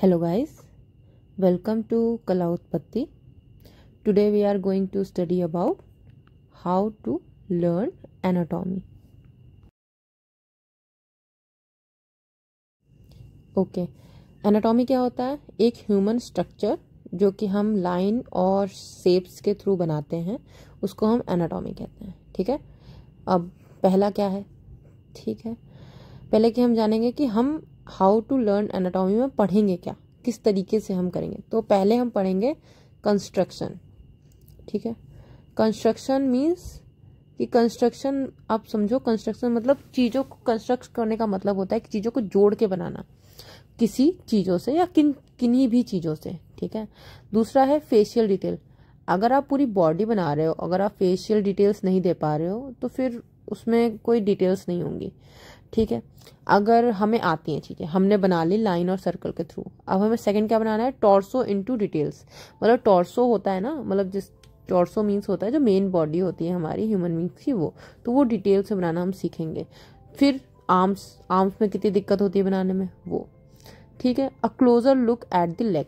Hello guys, welcome to Kala Utpatti. Today we are going to study about how to learn anatomy. Okay, anatomy क्या होता है? एक human structure जो कि हम लाइन और शेप्स के थ्रू बनाते हैं उसको हम एनाटॉमी कहते हैं. ठीक है, अब पहला क्या है? ठीक है, पहले कि हम जानेंगे कि हम हाउ टू लर्न एनाटॉमी में पढ़ेंगे क्या, किस तरीके से हम करेंगे. तो पहले हम पढ़ेंगे कंस्ट्रक्शन. ठीक है, कंस्ट्रक्शन मीन्स कि कंस्ट्रक्शन आप समझो. कंस्ट्रक्शन मतलब चीज़ों को कंस्ट्रक्ट करने का मतलब होता है कि चीज़ों को जोड़ के बनाना किसी चीज़ों से या किन्हीं भी चीज़ों से. ठीक है, दूसरा है फेशियल डिटेल. अगर आप पूरी बॉडी बना रहे हो, अगर आप फेशियल डिटेल्स नहीं दे पा रहे हो तो फिर उसमें कोई डिटेल्स नहीं होंगी. ठीक है, अगर हमें आती हैं चीज़ें, हमने बना ली लाइन और सर्कल के थ्रू. अब हमें सेकंड क्या बनाना है? Torso into details. मतलब टॉर्सो होता है ना, मतलब जिस टॉर्सो मीन्स होता है जो मेन बॉडी होती है हमारी ह्यूमन बींग्स की, वो तो वो डिटेल से बनाना हम सीखेंगे. फिर आर्म्स में कितनी दिक्कत होती है बनाने में वो. ठीक है, a closer look at the leg.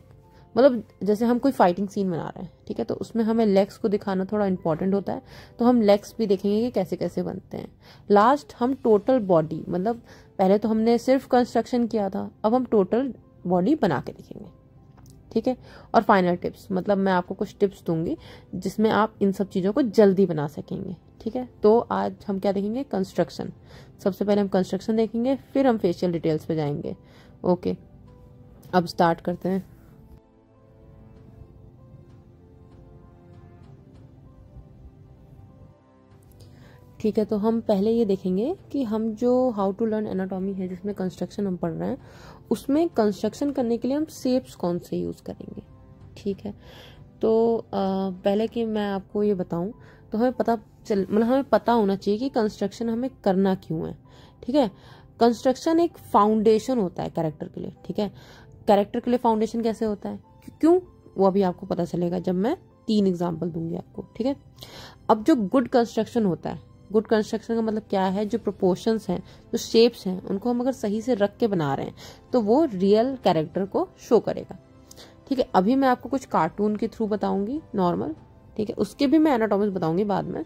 मतलब जैसे हम कोई फाइटिंग सीन बना रहे हैं, ठीक है, तो उसमें हमें लेग्स को दिखाना थोड़ा इंपॉर्टेंट होता है, तो हम लेग्स भी देखेंगे कि कैसे कैसे बनते हैं. लास्ट हम टोटल बॉडी, मतलब पहले तो हमने सिर्फ कंस्ट्रक्शन किया था, अब हम टोटल बॉडी बना के दिखेंगे. ठीक है, और फाइनल टिप्स, मतलब मैं आपको कुछ टिप्स दूंगी जिसमें आप इन सब चीज़ों को जल्दी बना सकेंगे. ठीक है, तो आज हम क्या देखेंगे? कंस्ट्रक्शन. सबसे पहले हम कंस्ट्रक्शन देखेंगे, फिर हम फेशियल डिटेल्स पे जाएंगे. ओके, अब स्टार्ट करते हैं. ठीक है, तो हम पहले ये देखेंगे कि हम जो हाउ टू लर्न एनाटॉमी है जिसमें कंस्ट्रक्शन हम पढ़ रहे हैं, उसमें कंस्ट्रक्शन करने के लिए हम शेप्स कौन से यूज़ करेंगे. ठीक है, तो पहले कि मैं आपको ये बताऊं तो हमें पता होना चाहिए कि कंस्ट्रक्शन हमें करना क्यों है. ठीक है, कंस्ट्रक्शन एक फाउंडेशन होता है कैरेक्टर के लिए. ठीक है, कैरेक्टर के लिए फाउंडेशन कैसे होता है, क्यों, वो अभी आपको पता चलेगा जब मैं 3 एग्जाम्पल दूंगी आपको. ठीक है, अब जो गुड कंस्ट्रक्शन होता है, गुड कंस्ट्रक्शन का मतलब क्या है? जो प्रोपोर्शंस हैं, जो शेप्स हैं, उनको हम अगर सही से रख के बना रहे हैं तो वो रियल कैरेक्टर को शो करेगा. ठीक है, अभी मैं आपको कुछ कार्टून के थ्रू बताऊंगी नॉर्मल. ठीक है, उसके भी मैं एनाटॉमिक्स बताऊंगी बाद में,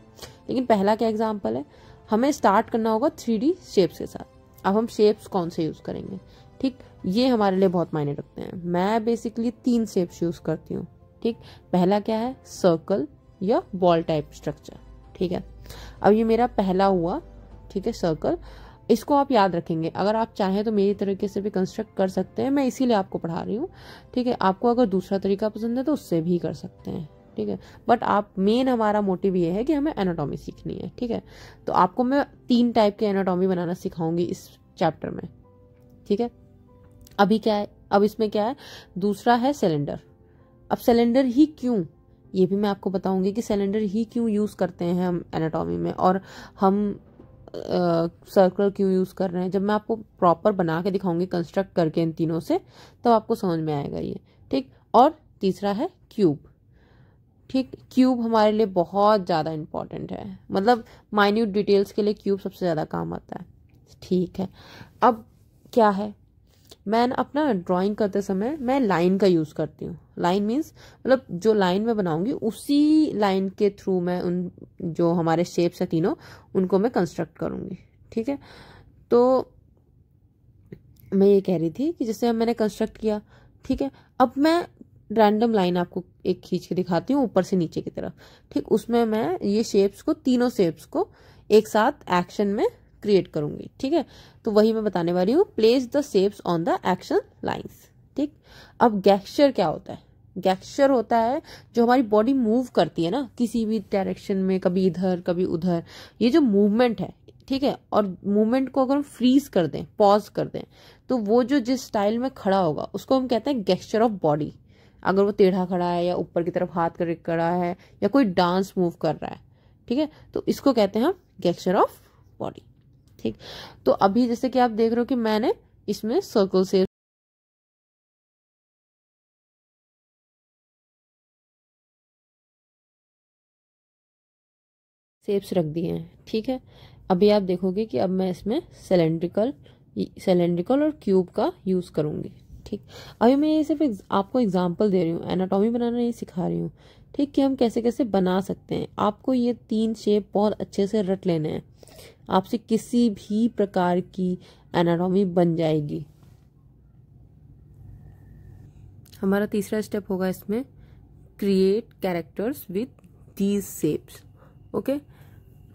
लेकिन पहला क्या एग्जाम्पल है, हमें स्टार्ट करना होगा 3D शेप्स के साथ. अब हम शेप्स कौन से यूज करेंगे? ठीक, ये हमारे लिए बहुत मायने रखते हैं. मैं बेसिकली 3 शेप्स यूज करती हूँ. ठीक, पहला क्या है? सर्कल या बॉल टाइप स्ट्रक्चर. ठीक है, अब ये मेरा पहला हुआ. ठीक है, सर्कल. इसको आप याद रखेंगे, अगर आप चाहें तो मेरी तरीके से भी कंस्ट्रक्ट कर सकते हैं, मैं इसीलिए आपको पढ़ा रही हूँ. ठीक है, आपको अगर दूसरा तरीका पसंद है तो उससे भी कर सकते हैं. ठीक है, बट आप मेन हमारा मोटिव ये है कि हमें एनाटॉमी सीखनी है. ठीक है, तो आपको मैं 3 टाइप के एनाटॉमी बनाना सिखाऊंगी इस चैप्टर में. ठीक है, अभी क्या है, अब इसमें क्या है? दूसरा है सिलेंडर. अब सिलेंडर ही क्यों, ये भी मैं आपको बताऊंगी कि सिलेंडर ही क्यों यूज करते हैं हम एनाटॉमी में, और हम सर्कल क्यों यूज कर रहे हैं. जब मैं आपको प्रॉपर बना के दिखाऊंगी कंस्ट्रक्ट करके इन तीनों से, तब आपको समझ में आएगा ये. ठीक, और तीसरा है क्यूब. ठीक, क्यूब हमारे लिए बहुत ज़्यादा इंपॉर्टेंट है, मतलब माइन्यूट डिटेल्स के लिए क्यूब सबसे ज़्यादा काम आता है. ठीक है, अब क्या है, मैं अपना ड्राइंग करते समय मैं लाइन का यूज़ करती हूँ. लाइन मीन्स मतलब जो लाइन में बनाऊंगी उसी लाइन के थ्रू मैं उन जो हमारे शेप्स है तीनों, उनको मैं कंस्ट्रक्ट करूंगी. ठीक है, तो मैं ये कह रही थी कि जैसे मैंने कंस्ट्रक्ट किया. ठीक है, अब मैं रैंडम लाइन आपको एक खींच के दिखाती हूँ ऊपर से नीचे की तरफ. ठीक, उसमें मैं ये शेप्स को, तीनों शेप्स को एक साथ एक्शन में क्रिएट करूंगी. ठीक है, तो वही मैं बताने वाली हूँ. Place the shapes on the action lines. ठीक, अब गेस्चर क्या होता है? गेस्चर होता है जो हमारी बॉडी मूव करती है ना किसी भी डायरेक्शन में, कभी इधर कभी उधर, ये जो मूवमेंट है. ठीक है, और मूवमेंट को अगर हम फ्रीज कर दें, पॉज कर दें, तो वो जो जिस स्टाइल में खड़ा होगा उसको हम कहते हैं गेस्चर ऑफ बॉडी. अगर वो टेढ़ा खड़ा है या ऊपर की तरफ हाथ करके खड़ा है या कोई डांस मूव कर रहा है, ठीक है, तो इसको कहते हैं हम गेस्चर ऑफ बॉडी. ठीक, तो अभी जैसे कि आप देख रहे हो कि मैंने इसमें सर्कल शेप्स रख दिए हैं. ठीक है, अभी आप देखोगे कि अब मैं इसमें सिलेंड्रिकल और क्यूब का यूज करूंगी. ठीक, अभी मैं ये सिर्फ आपको एग्जांपल दे रही हूँ, एनाटॉमी बनाना नहीं सिखा रही हूँ, ठीक, कि हम कैसे कैसे बना सकते हैं। आपको ये 3 शेप बहुत अच्छे से रट लेने हैं, आपसे किसी भी प्रकार की एनाटॉमी बन जाएगी। हमारा तीसरा स्टेप होगा इसमें, create characters with these shapes. Okay,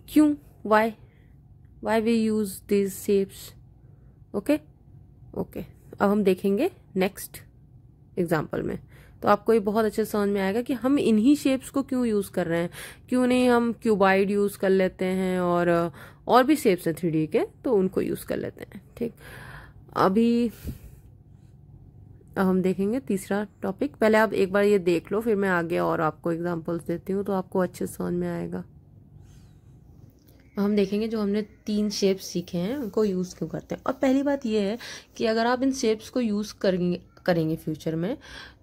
क्यों, why we use these shapes. Okay, अब हम देखेंगे नेक्स्ट एग्जाम्पल में, तो आपको ये बहुत अच्छे से समझ में आएगा कि हम इन्हीं शेप्स को क्यों यूज कर रहे हैं। क्यों नहीं हम क्यूबाइड यूज कर लेते हैं और भी शेप्स हैं 3D के, तो उनको यूज कर लेते हैं। ठीक, अब हम देखेंगे तीसरा टॉपिक। पहले आप एक बार ये देख लो, फिर मैं आगे और आपको एग्जांपल्स देती हूँ, तो आपको अच्छे से समझ में आएगा। हम देखेंगे जो हमने 3 शेप्स सीखे हैं उनको यूज क्यों करते हैं। और पहली बात ये है कि अगर आप इन शेप्स को यूज करेंगे फ्यूचर में,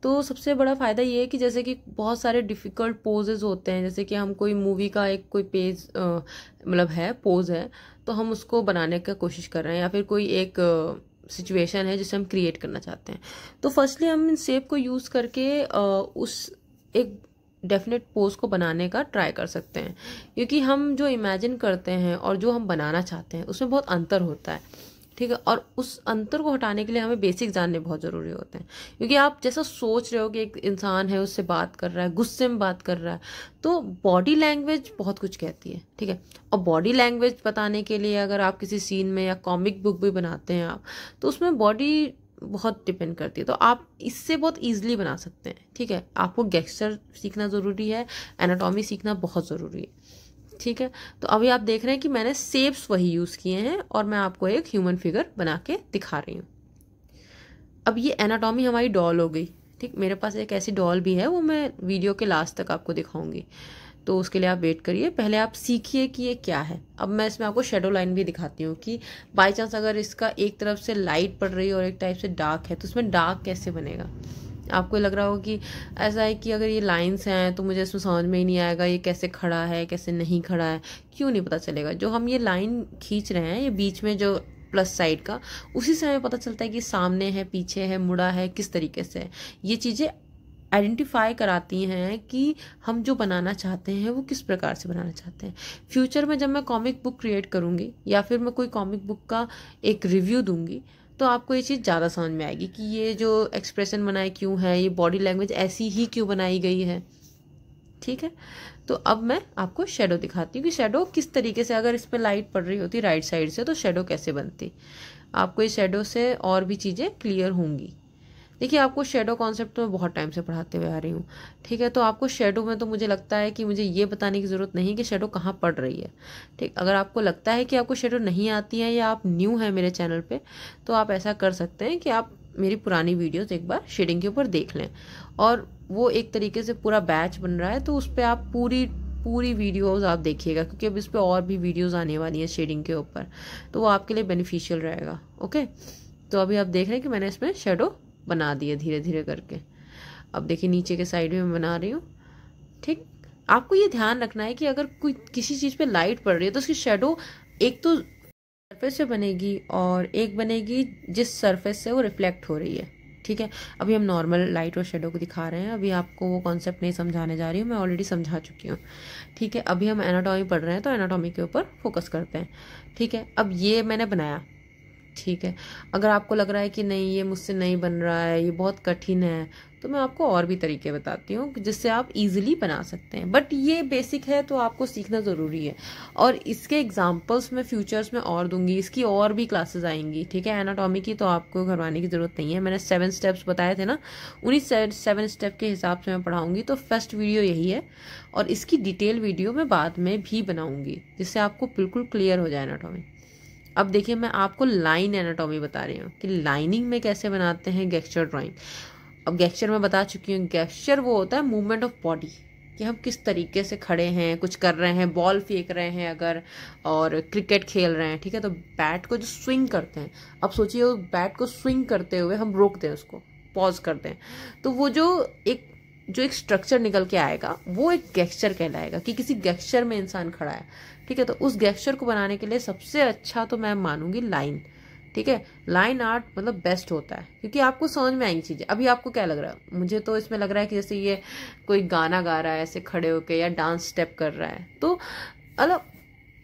तो सबसे बड़ा फायदा ये है कि जैसे कि बहुत सारे डिफिकल्ट पोजेज होते हैं, जैसे कि हम कोई मूवी का एक कोई पेज मतलब है पोज है, तो हम उसको बनाने का कोशिश कर रहे हैं, या फिर कोई एक सिचुएशन है जिसे हम क्रिएट करना चाहते हैं, तो फर्स्टली हम इन शेप को यूज करके उस एक डेफिनेट पोज को बनाने का ट्राई कर सकते हैं। क्योंकि हम जो इमेजिन करते हैं और जो हम बनाना चाहते हैं उसमें बहुत अंतर होता है। ठीक है, और उस अंतर को हटाने के लिए हमें बेसिक जानने बहुत ज़रूरी होते हैं। क्योंकि आप जैसा सोच रहे हो कि एक इंसान है, उससे बात कर रहा है, गुस्से में बात कर रहा है, तो बॉडी लैंग्वेज बहुत कुछ कहती है। ठीक है, और बॉडी लैंग्वेज बताने के लिए अगर आप किसी सीन में या कॉमिक बुक भी बनाते हैं आप, तो उसमें बॉडी बहुत डिपेंड करती है, तो आप इससे बहुत ईजिली बना सकते हैं। ठीक है, आपको गेस्चर सीखना ज़रूरी है, एनाटॉमी सीखना बहुत ज़रूरी है। ठीक है, तो अभी आप देख रहे हैं कि मैंने शेप्स वही यूज़ किए हैं और मैं आपको एक ह्यूमन फिगर बना के दिखा रही हूँ। अब ये एनाटॉमी हमारी डॉल हो गई। ठीक, मेरे पास एक ऐसी डॉल भी है, वो मैं वीडियो के लास्ट तक आपको दिखाऊंगी, तो उसके लिए आप वेट करिए। पहले आप सीखिए कि ये क्या है। अब मैं इसमें आपको शेडो लाइन भी दिखाती हूँ कि बाई चांस अगर इसका एक तरफ से लाइट पड़ रही है और एक टाइप से डार्क है, तो इसमें डार्क कैसे बनेगा। आपको लग रहा होगा कि ऐसा है कि अगर ये लाइंस हैं तो मुझे इसमें समझ में ही नहीं आएगा ये कैसे खड़ा है कैसे नहीं खड़ा है। क्यों नहीं पता चलेगा, जो हम ये लाइन खींच रहे हैं, ये बीच में जो प्लस साइड का, उसी से हमें पता चलता है कि सामने है, पीछे है, मुड़ा है, किस तरीके से है। ये चीज़ें आइडेंटिफाई कराती हैं कि हम जो बनाना चाहते हैं वो किस प्रकार से बनाना चाहते हैं। फ्यूचर में जब मैं कॉमिक बुक क्रिएट करूँगी या फिर मैं कोई कॉमिक बुक का एक रिव्यू दूंगी, तो आपको ये चीज़ ज़्यादा समझ में आएगी कि ये जो एक्सप्रेशन बनाए क्यों है, ये बॉडी लैंग्वेज ऐसी ही क्यों बनाई गई है। ठीक है, तो अब मैं आपको शेडो दिखाती हूँ कि शेडो किस तरीके से, अगर इस पर लाइट पड़ रही होती राइट साइड से, तो शेडो कैसे बनती। आपको इस शेडो से और भी चीज़ें क्लियर होंगी। देखिए, आपको शेडो कॉन्सेप्ट तो मैं बहुत टाइम से पढ़ाते हुए आ रही हूँ। ठीक है, तो आपको शेडो में तो मुझे लगता है कि मुझे ये बताने की ज़रूरत नहीं कि शेडो कहाँ पड़ रही है। ठीक, अगर आपको लगता है कि आपको शेडो नहीं आती है या आप न्यू हैं मेरे चैनल पे, तो आप ऐसा कर सकते हैं कि आप मेरी पुरानी वीडियोस एक बार शेडिंग के ऊपर देख लें, और वो एक तरीके से पूरा बैच बन रहा है, तो उस पर आप पूरी वीडियोस आप देखिएगा, क्योंकि अब इस पर और भी वीडियोस आने वाली हैं शेडिंग के ऊपर, तो वो आपके लिए बेनिफिशियल रहेगा। ओके, तो अभी आप देख रहे हैं कि मैंने इसमें शेडो बना दिए धीरे धीरे करके। अब देखिए, नीचे के साइड में मैं बना रही हूँ। ठीक, आपको ये ध्यान रखना है कि अगर कोई किसी चीज़ पे लाइट पड़ रही है, तो उसकी शेडो एक तो सरफेस से बनेगी और एक बनेगी जिस सरफेस से वो रिफ्लेक्ट हो रही है। ठीक है, अभी हम नॉर्मल लाइट और शेडो को दिखा रहे हैं, अभी आपको वो कॉन्सेप्ट नहीं समझाने जा रही हूँ, मैं ऑलरेडी समझा चुकी हूँ। ठीक है, अभी हम एनाटॉमी पढ़ रहे हैं, तो एनाटॉमी के ऊपर फोकस करते हैं। ठीक है, अब ये मैंने बनाया। ठीक है, अगर आपको लग रहा है कि नहीं ये मुझसे नहीं बन रहा है, ये बहुत कठिन है, तो मैं आपको और भी तरीके बताती हूँ जिससे आप इजीली बना सकते हैं। बट ये बेसिक है, तो आपको सीखना ज़रूरी है, और इसके एग्जांपल्स मैं फ्यूचर्स में और दूंगी, इसकी और भी क्लासेस आएंगी। ठीक है, एनाटॉमी की तो आपको घबराने की ज़रूरत नहीं है। मैंने 7 स्टेप्स बताए थे ना, उन्हीं 7 स्टेप के हिसाब से मैं पढ़ाऊँगी। तो फर्स्ट वीडियो यही है, और इसकी डिटेल वीडियो मैं बाद में भी बनाऊँगी, जिससे आपको बिल्कुल क्लियर हो जाए एनाटॉमी। अब देखिए, मैं आपको लाइन एनाटॉमी बता रही हूँ कि लाइनिंग में कैसे बनाते हैं गेस्चर ड्राइंग। अब गेस्चर में बता चुकी हूँ, गेस्चर वो होता है मूवमेंट ऑफ बॉडी, कि हम किस तरीके से खड़े हैं, कुछ कर रहे हैं, बॉल फेंक रहे हैं अगर, और क्रिकेट खेल रहे हैं। ठीक है, तो बैट को जो स्विंग करते हैं, अब सोचिए उस बैट को स्विंग करते हुए हम रोक दें, उसको पॉज करते हैं, तो वो जो एक स्ट्रक्चर निकल के आएगा वो एक गेस्चर कहलाएगा, कि किसी गेस्चर में इंसान खड़ा है। ठीक है, तो उस गेस्चर को बनाने के लिए सबसे अच्छा तो मैं मानूंगी लाइन। ठीक है। लाइन आर्ट मतलब बेस्ट होता है क्योंकि आपको समझ में आएंगी चीजें। अभी आपको क्या लग रहा है, मुझे तो इसमें लग रहा है कि जैसे ये कोई गाना गा रहा है ऐसे खड़े होके या डांस स्टेप कर रहा है, तो अलग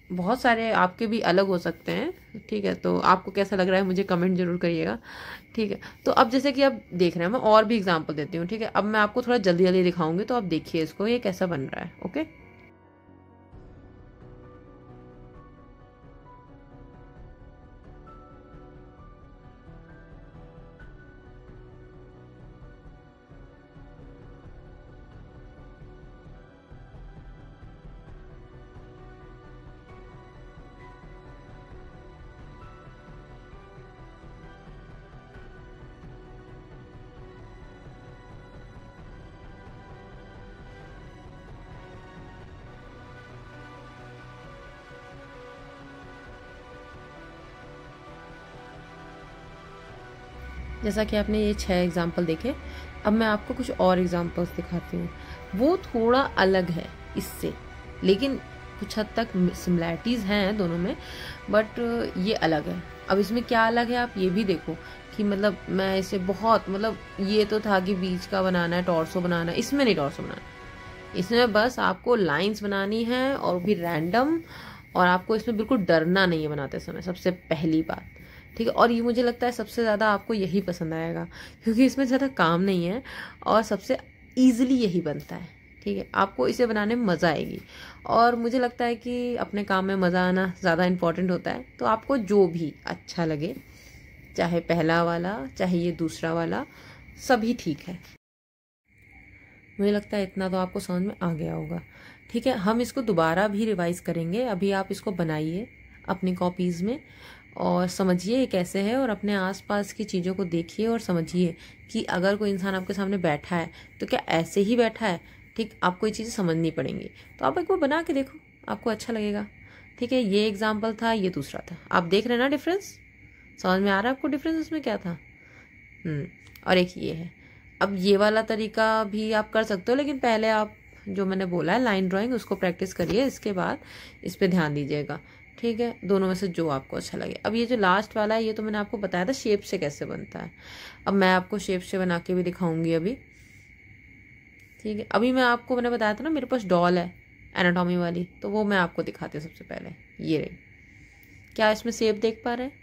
बहुत सारे आपके भी अलग हो सकते हैं, ठीक है। तो आपको कैसा लग रहा है मुझे कमेंट जरूर करिएगा, ठीक है। तो अब जैसे कि आप देख रहे हैं, मैं और भी एग्जांपल देती हूँ, ठीक है। अब मैं आपको थोड़ा जल्दी जल्दी दिखाऊंगी, तो आप देखिए इसको ये कैसा बन रहा है। ओके, जैसा कि आपने ये 6 एग्जाम्पल देखे, अब मैं आपको कुछ और एग्जाम्पल्स दिखाती हूँ। वो थोड़ा अलग है इससे, लेकिन कुछ हद तक सिमिलैरिटीज हैं दोनों में, बट ये अलग है। अब इसमें क्या अलग है आप ये भी देखो कि मतलब मैं इसे बहुत मतलब ये तो था कि बीच का बनाना है, टॉर्सो बनाना है, इसमें नहीं टॉर्सो बनाना, इसमें बस आपको लाइंस बनानी है और भी रैंडम, और आपको इसमें बिल्कुल डरना नहीं है बनाते समय, सबसे पहली बात, ठीक है। और ये मुझे लगता है सबसे ज़्यादा आपको यही पसंद आएगा क्योंकि इसमें ज़्यादा काम नहीं है और सबसे ईजिली यही बनता है, ठीक है। आपको इसे बनाने में मज़ा आएगी, और मुझे लगता है कि अपने काम में मज़ा आना ज़्यादा इम्पोर्टेंट होता है। तो आपको जो भी अच्छा लगे, चाहे पहला वाला चाहे ये दूसरा वाला, सभी ठीक है। मुझे लगता है इतना तो आपको समझ में आ गया होगा, ठीक है। हम इसको दोबारा भी रिवाइज करेंगे। अभी आप इसको बनाइए अपनी कॉपीज़ में और समझिए ये कैसे है, और अपने आसपास की चीज़ों को देखिए और समझिए कि अगर कोई इंसान आपके सामने बैठा है तो क्या ऐसे ही बैठा है, ठीक। आपको ये चीज़ें समझनी पड़ेंगी, तो आप एक बार बना के देखो, आपको अच्छा लगेगा, ठीक है। ये एग्जाम्पल था, ये दूसरा था। आप देख रहे हैं ना डिफरेंस, समझ में आ रहा है आपको डिफरेंस उसमें क्या था। और एक ये है। अब ये वाला तरीका भी आप कर सकते हो, लेकिन पहले आप जो मैंने बोला है लाइन ड्राइंग उसको प्रैक्टिस करिए, इसके बाद इस पे ध्यान दीजिएगा, ठीक है। दोनों में से जो आपको अच्छा लगे। अब ये जो लास्ट वाला है ये तो मैंने आपको बताया था शेप से कैसे बनता है। अब मैं आपको शेप से बना के भी दिखाऊंगी अभी, ठीक है। अभी मैं आपको मैंने बताया था ना मेरे पास डॉल है एनाटॉमी वाली, तो वो मैं आपको दिखाती हूँ। सबसे पहले ये रही, क्या इसमें शेप देख पा रहे हैं,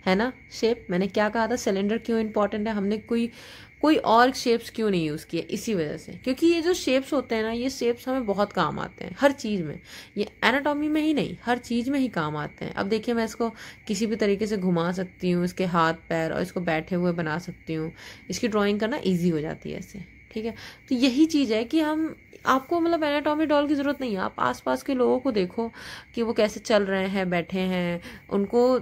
है ना शेप। मैंने क्या कहा था सिलेंडर क्यों इंपॉर्टेंट है, हमने कोई और शेप्स क्यों नहीं यूज़ किए, इसी वजह से, क्योंकि ये जो शेप्स होते हैं ना, ये शेप्स हमें बहुत काम आते हैं हर चीज़ में। ये एनाटॉमी में ही नहीं, हर चीज़ में ही काम आते हैं। अब देखिए मैं इसको किसी भी तरीके से घुमा सकती हूँ, इसके हाथ पैर, और इसको बैठे हुए बना सकती हूँ। इसकी ड्राइंग करना ईजी हो जाती है ऐसे, ठीक है। तो यही चीज़ है कि हम आपको मतलब एनाटॉमी डॉल की ज़रूरत नहीं है। आप आसपास के लोगों को देखो कि वो कैसे चल रहे हैं, बैठे हैं, उनको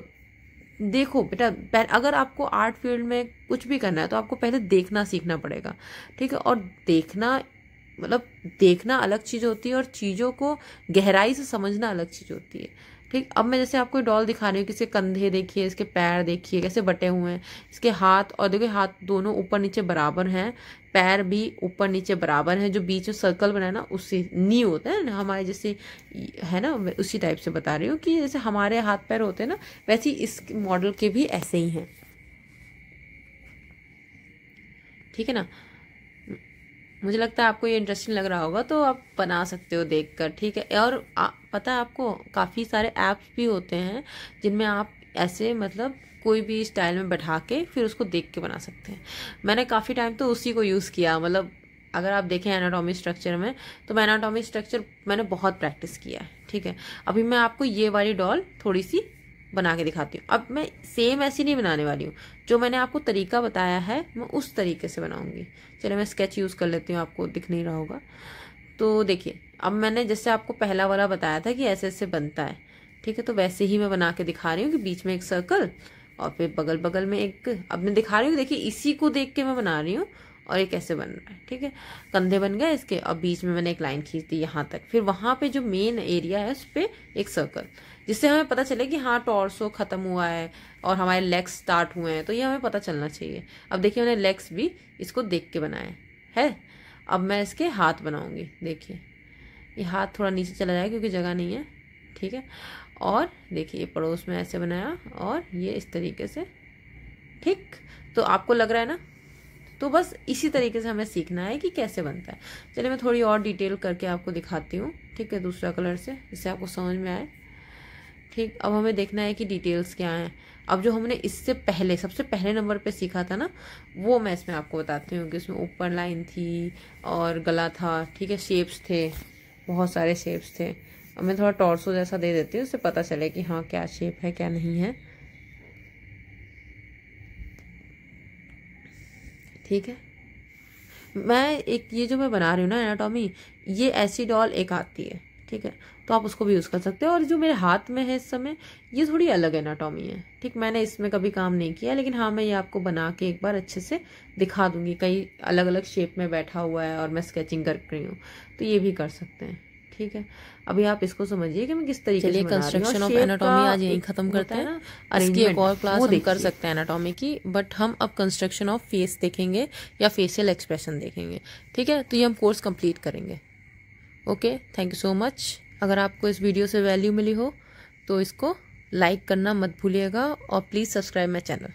देखो बेटा। अगर आपको आर्ट फील्ड में कुछ भी करना है तो आपको पहले देखना सीखना पड़ेगा, ठीक है। और देखना मतलब देखना अलग चीज़ होती है और चीज़ों को गहराई से समझना अलग चीज़ होती है, ठीक। अब मैं जैसे आपको डॉल दिखा रही हूँ, किसके कंधे देखिए, इसके पैर देखिए कैसे बटे हुए हैं, इसके हाथ, और देखिए हाथ दोनों ऊपर नीचे बराबर हैं, पैर भी ऊपर नीचे बराबर हैं। जो बीच में सर्कल बना है ना, उससे नी होता है ना हमारे जैसे, है ना, उसी टाइप से बता रही हूँ कि जैसे हमारे हाथ पैर होते हैं ना, वैसे ही इस मॉडल के भी ऐसे ही हैं, ठीक है ना। मुझे लगता है आपको ये इंटरेस्टिंग लग रहा होगा, तो आप बना सकते हो देखकर, ठीक है। और पता है आपको काफ़ी सारे ऐप्स भी होते हैं जिनमें आप ऐसे मतलब कोई भी स्टाइल में बैठा के फिर उसको देख के बना सकते हैं। मैंने काफ़ी टाइम तो उसी को यूज़ किया, मतलब अगर आप देखें एनाटॉमी स्ट्रक्चर में, तो मैं एनाटॉमी स्ट्रक्चर मैंने बहुत प्रैक्टिस किया है, ठीक है। अभी मैं आपको ये वाली डॉल थोड़ी सी बना के दिखाती हूँ। अब मैं सेम ऐसी नहीं बनाने वाली हूँ, जो मैंने आपको तरीका बताया है मैं उस तरीके से बनाऊंगी। चलिए मैं स्केच यूज़ कर लेती हूँ, आपको दिख नहीं रहा होगा। तो देखिए अब मैंने जैसे आपको पहला वाला बताया था कि ऐसे ऐसे बनता है, ठीक है, तो वैसे ही मैं बना के दिखा रही हूँ कि बीच में एक सर्कल और फिर बगल बगल में एक। अब मैं दिखा रही हूँ, देखिए इसी को देख के मैं बना रही हूँ और ये कैसे बन रहा है, ठीक है। कंधे बन गए इसके, और बीच में मैंने एक लाइन खींच दी यहाँ तक, फिर वहां पे जो मेन एरिया है उस पर एक सर्कल, जिससे हमें पता चले कि हाँ टॉर्सो खत्म हुआ है और हमारे लेग्स स्टार्ट हुए हैं, तो ये हमें पता चलना चाहिए। अब देखिए मैंने लेग्स भी इसको देख के बनाए है। अब मैं इसके हाथ बनाऊंगी, देखिए ये हाथ थोड़ा नीचे चला जाएगा क्योंकि जगह नहीं है, ठीक है। और देखिए पड़ोस में ऐसे बनाया और ये इस तरीके से। ठीक, तो आपको लग रहा है ना? तो बस इसी तरीके से हमें सीखना है कि कैसे बनता है। चलिए मैं थोड़ी और डिटेल करके आपको दिखाती हूँ, ठीक है, दूसरा कलर से, जिससे आपको समझ में आए। ठीक, अब हमें देखना है कि डिटेल्स क्या हैं। अब जो हमने इससे पहले सबसे पहले नंबर पे सीखा था ना, वो मैं इसमें आपको बताती हूँ कि इसमें ऊपर लाइन थी और गला था, ठीक है, शेप्स थे, बहुत सारे शेप्स थे। अब मैं थोड़ा टॉर्सो जैसा दे देती हूँ, उससे पता चले कि हाँ क्या शेप है क्या नहीं है। ठीक है, मैं एक ये जो मैं बना रही हूँ ना एनाटॉमी, ये ऐसी डॉल एक आती है, ठीक है, तो आप उसको भी यूज़ कर सकते हो। और जो मेरे हाथ में है इस समय, ये थोड़ी अलग एनाटॉमी है। ठीक, मैंने इसमें कभी काम नहीं किया, लेकिन हाँ मैं ये आपको बना के एक बार अच्छे से दिखा दूंगी। कई अलग अलग शेप में बैठा हुआ है और मैं स्केचिंग कर रही हूँ, तो ये भी कर सकते हैं। ठीक है, अभी आप इसको समझिए कि मैं किस तरीके से बना रही हूँ। कंस्ट्रक्शन ऑफ एनाटॉमी आज यहीं खत्म करते हैं ना। इसकी एक और क्लास हम कर सकते हैं एनाटॉमी की, बट हम अब कंस्ट्रक्शन ऑफ फेस देखेंगे या फेशियल एक्सप्रेशन देखेंगे। ठीक है, तो ये हम कोर्स कंप्लीट करेंगे। Okay, thank you so much. अगर आपको इस वीडियो से वैल्यू मिली हो तो इसको लाइक करना मत भूलिएगा और प्लीज़ सब्सक्राइब माई चैनल।